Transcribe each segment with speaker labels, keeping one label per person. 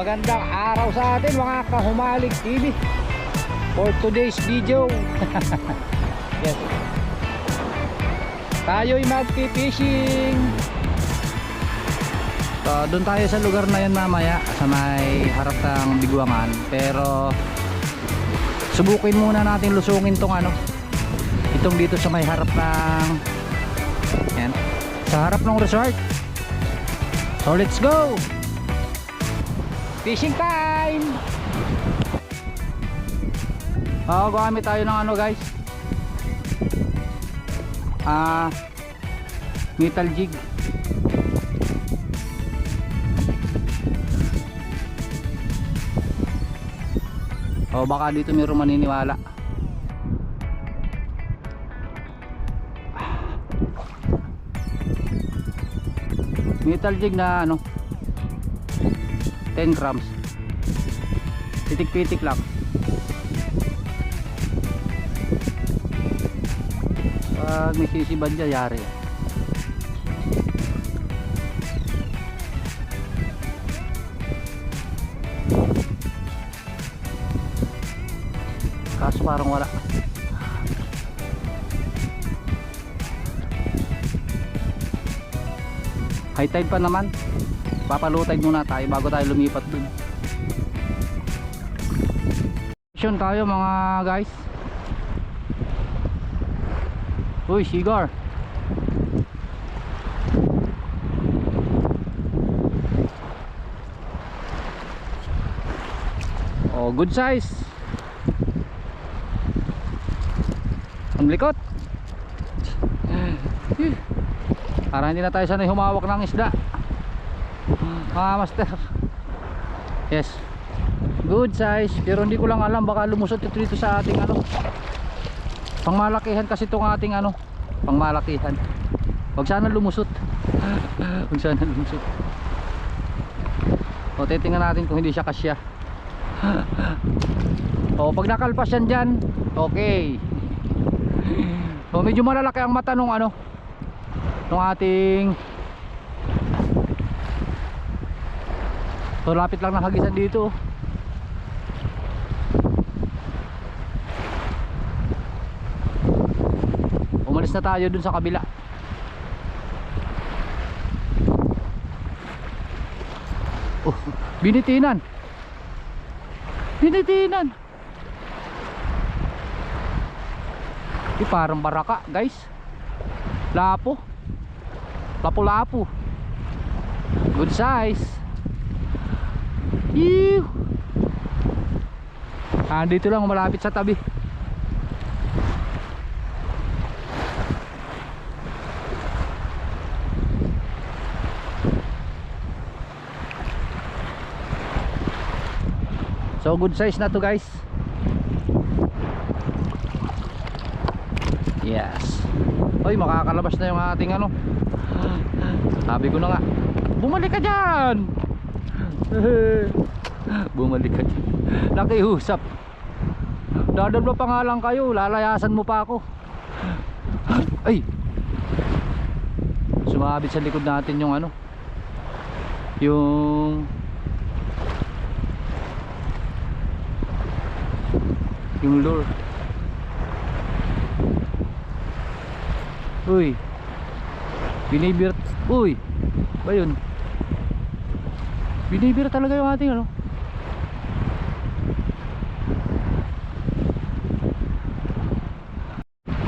Speaker 1: Magandang araw sa atin mga Kahumalig TV for today's video. Yes. Tayo'y magpipishing. So doon tayo sa lugar na yun mamaya sa may harap ng Biguangan. Pero subukin muna natin lusungin tong itong dito sa may harap ng yan, sa harap ng resort. So let's go. Fishing time! Gagamit tayo ng guys, metal jig. Baka dito mayroong maniniwala. Metal jig na 10 grams, pitik-pitik lang. Pag may sisibad dyan, yari. Kaso parang wala. High tide pa naman. Papalutay muna tayo bago tayo lumipat dun. Action tayo mga guys. Uy, sigar. Good size. Ang likot. Para hindi na tayo sanay humawak ng isda, master. Yes, good size. Pero hindi ko lang alam, baka lumusot ito dito sa ating pangmalakihan kasi itong ating pangmalakihan. Huwag sana lumusot. Huwag sana lumusot. Titingnan natin kung hindi siya kasya. Pag nakalpas yan dyan, okay. Medyo malalaki ang mata nung nung ating lapit lang nakagisan dito. Umalis na tayo dun sa kabila. Binitinan. Parang baraka guys. Lapo-lapo. Good size. Ew. Dito lang malapit sa tabi. So good size na to guys. Yes. Oy, makakalabas na yung ating Sabi ko na nga, bumalik ka dyan. Bumalik ka dyan. Nakiusap. Dadabla pa nga lang kayo, lalayasan mo pa ako. Ay, sumabit sa likod natin yung yung lure. Uy, binibir. Uy, ba yun? Binibir talaga yung ating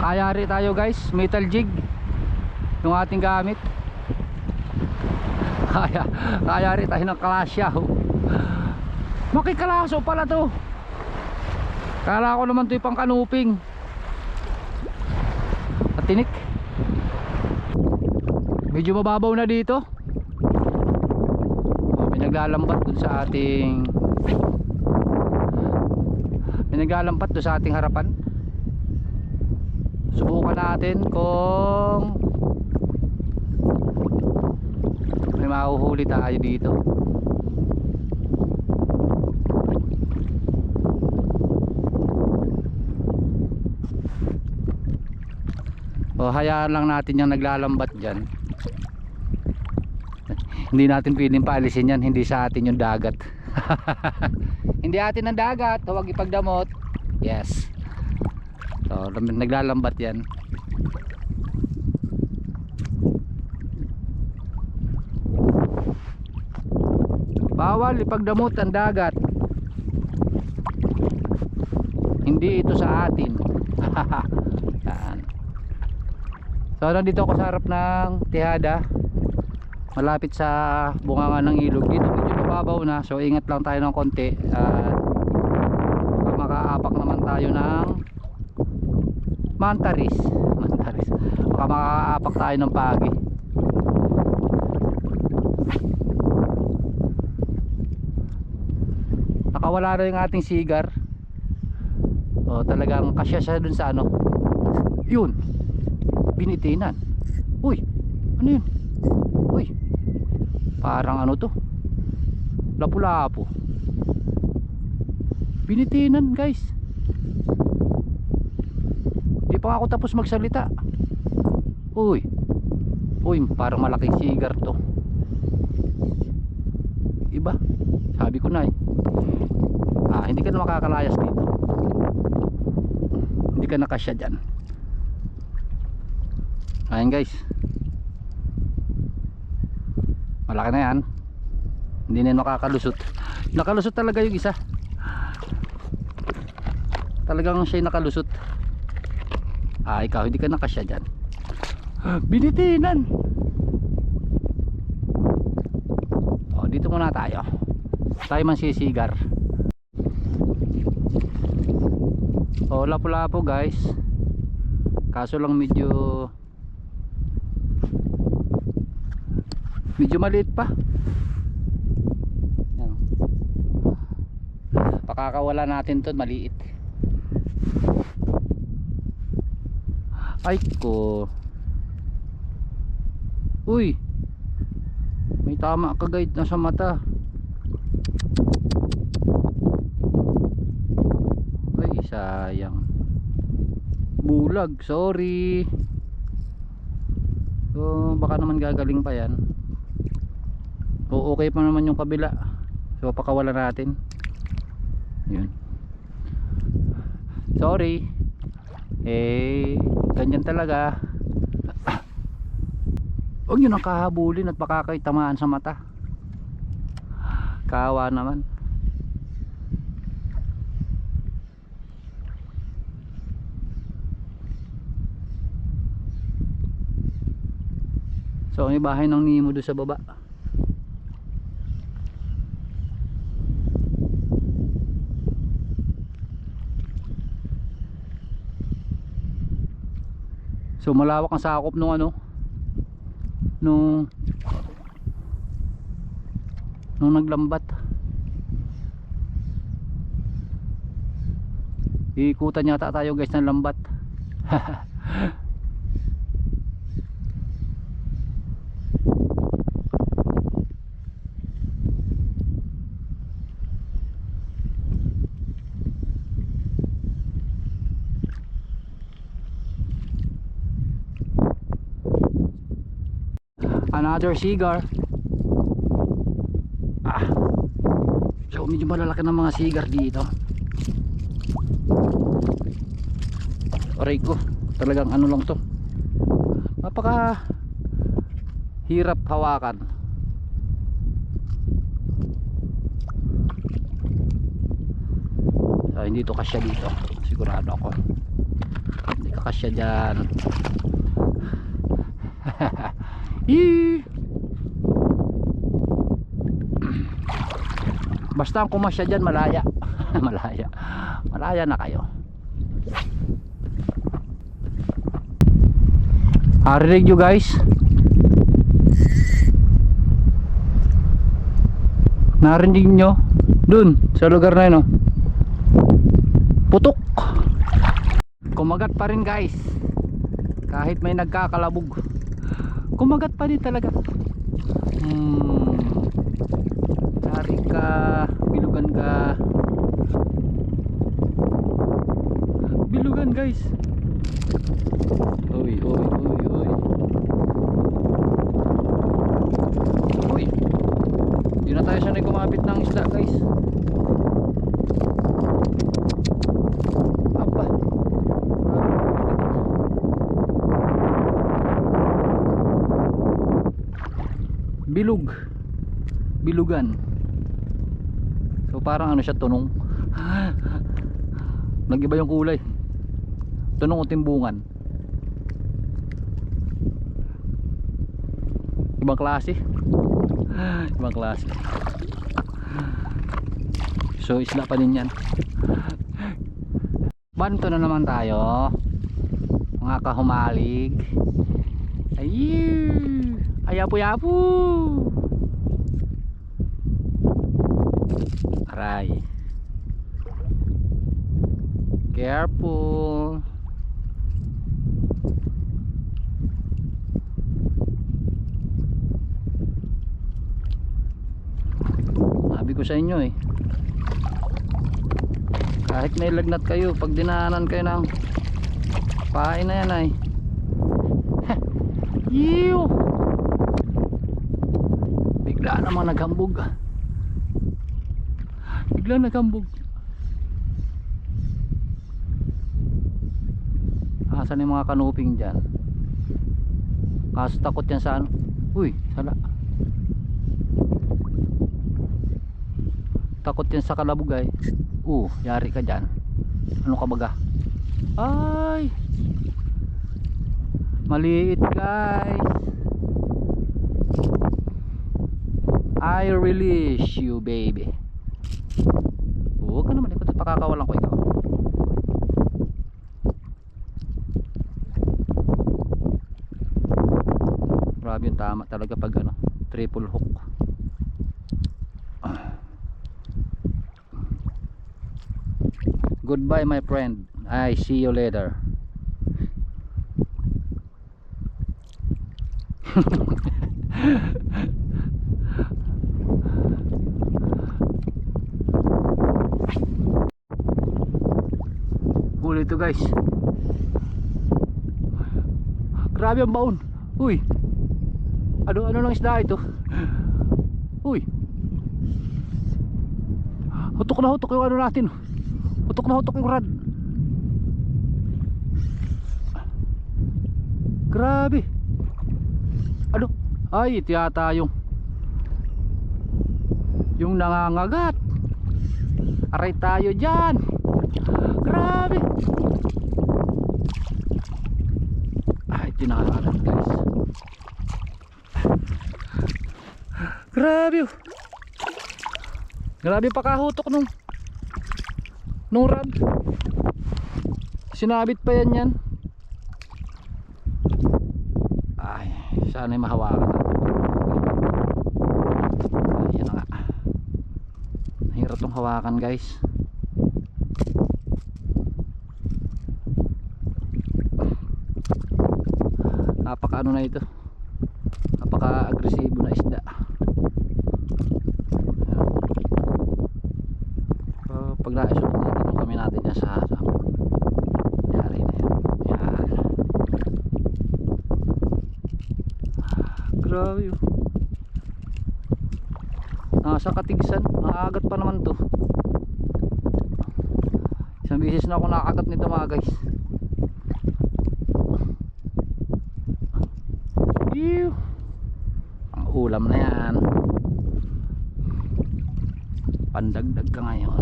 Speaker 1: Kayari tayo guys, metal jig yung ating gamit. Kayari tayo ng kalasya. Makikalaso pala to. Kala ko naman ito yung pang kanuping. At tinik. Medyo mababaw na dito. May naglalambat dun sa ating harapan. Subukan natin kung may mahuhuli tayo dito. Hayaan lang natin yung naglalambat dyan. Hindi natin pwedeng paalisin yan, hindi sa atin yung dagat. Hindi atin ng dagat, huwag ipagdamot. Yes. So naglalambat yan. Bawal ipagdamot ang dagat. Hindi ito sa atin. Yan. So nandito ako sa harap ng Tihada, malapit sa bunganga ng ilog. Dito medyo mababaw na, so ingat lang tayo ng konti. Makaapak naman tayo ng mantaris. Baka makaapak tayo ng pagi. Nakawala na yung ating sigar. O talagang kasya siya dun sa ano. Yun, binitinan. Uy, ano yun? Uy, parang ano to, lapu-lapu. Binitinan guys. Di pa ako tapos magsalita. Uy, parang malaking sigar to. Iba, sabi ko na eh. Hindi ka na makakalayas dito. Hindi ka nakasya dyan. Ayan guys, malaki na yan. Hindi na yun makakalusot. Nakalusot talaga yung isa. Talagang siya nakalusot. Ikaw hindi ka nakasya dyan. Binitinan. Dito muna tayo. Tayo man sisigar. Lapu-lapu guys. Kaso lang medyo maliit pa. Yan. Pakakawala natin to, maliit. Ay ko. Uy, may tama ka guide na sa mata. Ay sayang, bulag, sorry. So baka naman gagaling pa yan. Okay pa naman yung kabila. So pakawala natin. Yun, sorry. Ganyan talaga. Huwag nyo nang kahabulin at baka kayo tamaan sa mata. Kawa naman. So may bahay ng Nemo doon sa baba. So malawak ang sakop nung ano, nung naglambat. Iikutan yata tayo guys ng lambat. Another cigar. So medyo malalaki ng mga cigar dito. Aray ko, talagang ano lang to, napaka hirap hawakan. So hindi to kasya dito, sigurado ako. Hindi ka kasya dyan. Basta ang kumasya dyan malaya. Malaya na kayo. Narinig nyo guys, narinig nyo dun sa lugar na yun, oh. Putok. Kumagat pa rin guys, kahit may nagkakalabog. Kumagat pa din talaga. Tarik ka, bilugan ka. Bilugan guys. Uy. Uy, hindi na tayo sanay kumapit ng isda guys. Aba. Bilug. Bilugan. So parang ano siya, tunong. Nag-iba yung kulay. Tunong o timbungan. Ibang klase. Ibang klase. So isda pa din yan. Banto na naman tayo, mga kahumalig. Ayun, ayapu-yapu. Aray, careful. Sabi ko sa inyo eh, kahit may lagnat kayo, pag dinaanan kayo ng pain na yan ay yiw, bigla namang naghambog. Bigla naghambog. Asan yung mga kanuping dyan? Kaso takot yan sa ano. Uy, sala. Takot yan sa kalabugay. Yari ka dyan. Ano ka baga? Ay, maliit guys. I release you baby. Huwag ka naman ikot at pakakawalan ko ikaw. Grabe yung tama talaga pag ano, triple hook. Goodbye my friend, I see you later. Huli ito guys. Grabe ang baon. Uy, ano lang isda ito. Uy, hutok na hutok yung ano natin. Hutok na hutok yung rad. Grabe. Ano? Ay, ito yata yung nangangagat. Aray tayo dyan. Grabe. Ay, ito yung nangangagat guys. Grabe. Grabe pakahutok nung rad. Sinabit pa yan. Ay, sana yung mahawakan. Ayan na nga. Hirap tong hawakan guys. Napaka ano na ito, napaka agresibo na isda. Pag naisunod natin kami natin dyan sa yari na yan. Yan. Grabe yun. Nasa Katigsan, nakagat pa naman to. Isang bisis na ako nakagat nito mga guys. Ew. Ang ulam na yan. Pandagdag ka ngayon.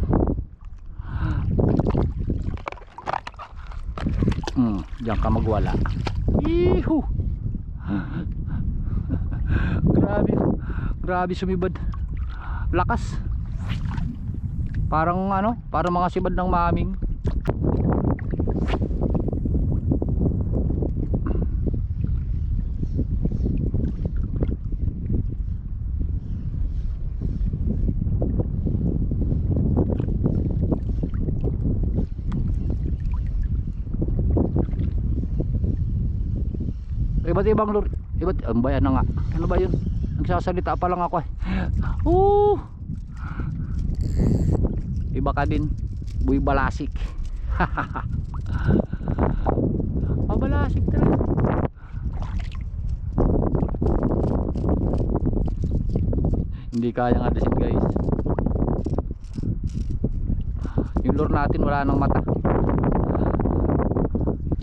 Speaker 1: Diyan ka magwala. Ihu. Grabe sumibad. Lakas. Parang ano, parang mga sibad ng maming. Iba't ibang lure. Ang bayan na nga. Ano ba yun? Nagsasalita pa lang ako eh. Iba ka din. Buy balasik. Balasik talaga. Hindi Hindi kayang alisin guys. Yung lure natin wala nang mata.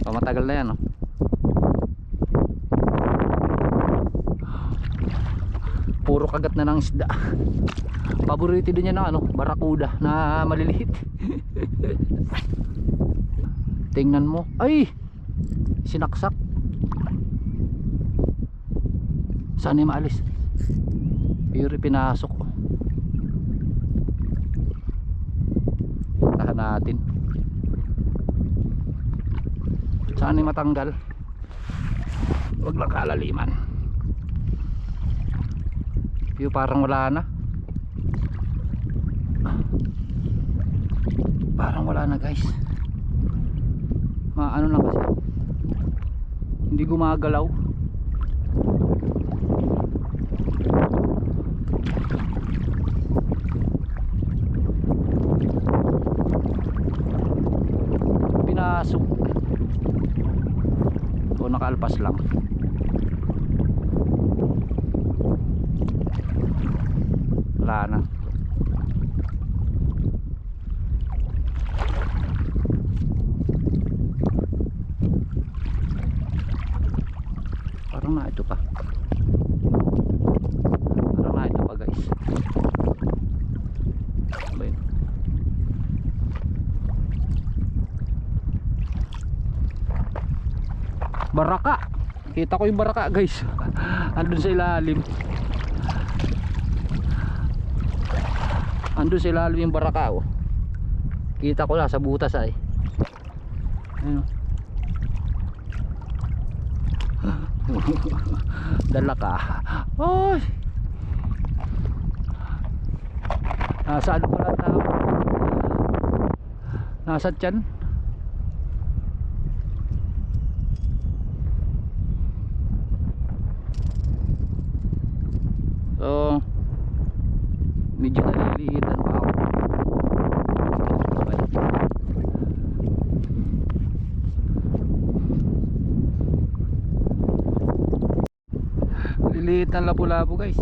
Speaker 1: So matagal na yan, no? Puro kagat na ng isda. Paborito din yan ng ano, barakuda na maliliit. Tingnan mo, ay sinaksak. Saan yung maalis? Pero pinasok ko. Tahan natin. Saan yung matanggal? Huwag lang kalaliman. Pero parang wala na. Parang wala na guys. Ano lang kasi, hindi gumagalaw. Pinasok o nakaalpas lang. Wala na. Parang na ito pa. Parang na ito pa guys. Ano yun? Baraka. Kita ko yung baraka guys. Andun sa ilalim. Andun sa ilalim yung baraka, oh. Kita ko na sa butas ay. Ayun. Dala ka. Oy. Nasa ano pala tao? Nasa tiyan. So medyo naliliitan pa ako. Liliit ng lapu-lapu guys.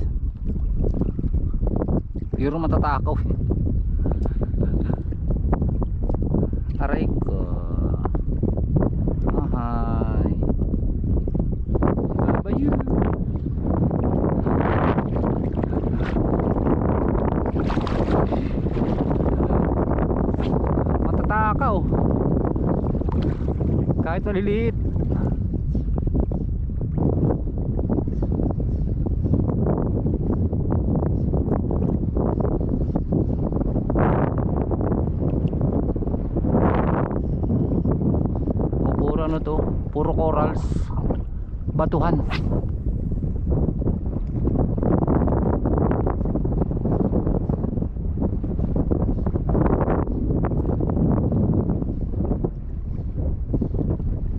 Speaker 1: Pero matatakaw. Aray ko. Ahay. Ano ba yun? Matatakaw. Kahit maliliit. Ano to? Puro corals. Batuhan.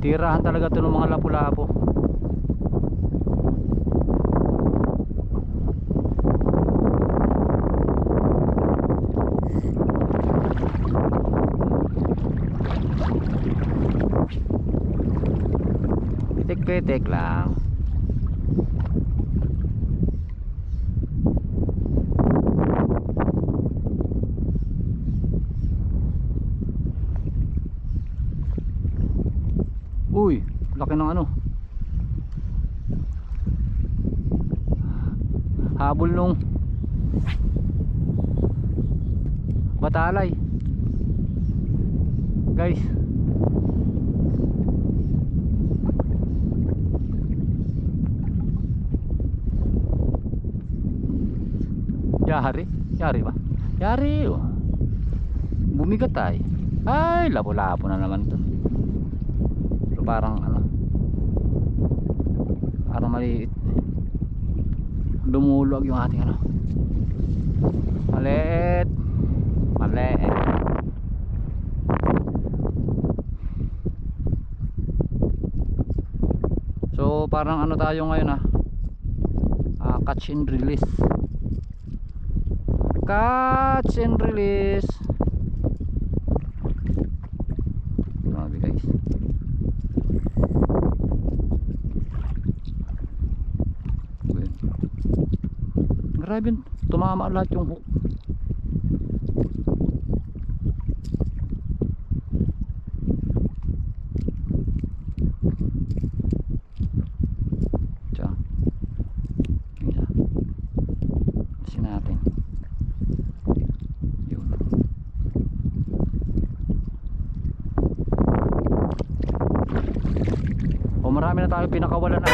Speaker 1: Tirahan talaga to ng mga lapu-lapu. Pitik-pitik lang. Uy, laki ng ano. Habol nung batalay. Guys. Yari ba? Yari, oh. Bumigat ay. Ay, labo-labo na naman to. So parang ano, parang maliit. Dumulog yung ating ano. Maliit. Maliit. So parang ano tayo ngayon, catch and release. Catch and release. Grabe guys. grabe yun. Tumama lahat yung hook. Tiyan. Isa. Kasi natin. Yun. O marami na tayo pinakawalan na.